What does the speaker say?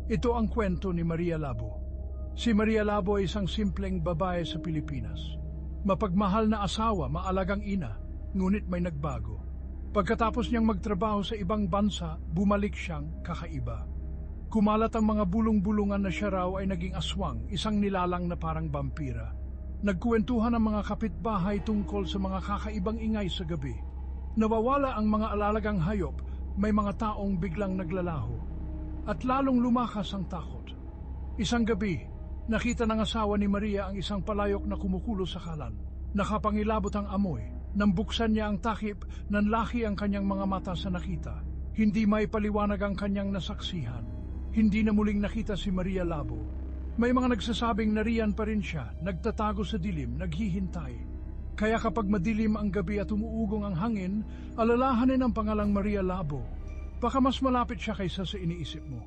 Ito ang kwento ni Maria Labo. Si Maria Labo ay isang simpleng babae sa Pilipinas. Mapagmahal na asawa, maalagang ina, ngunit may nagbago. Pagkatapos niyang magtrabaho sa ibang bansa, bumalik siyang kakaiba. Kumalat ang mga bulong-bulungan na siya raw ay naging aswang, isang nilalang na parang vampira. Nagkuwentuhan ang mga kapitbahay tungkol sa mga kakaibang ingay sa gabi. Nawawala ang mga alalagang hayop, may mga taong biglang naglalaho. At lalong lumakas ang takot. Isang gabi, nakita ng asawa ni Maria ang isang palayok na kumukulo sa kalan. Nakapangilabot ang amoy. Nang buksan niya ang takip, nanlaki ang kanyang mga mata sa nakita. Hindi may paliwanag ang kanyang nasaksihan. Hindi na muling nakita si Maria Labo. May mga nagsasabing nariyan pa rin siya, nagtatago sa dilim, naghihintay. Kaya kapag madilim ang gabi at umuugong ang hangin, alalahanin ang pangalang Maria Labo. Baka mas malapit siya kaysa sa iniisip mo.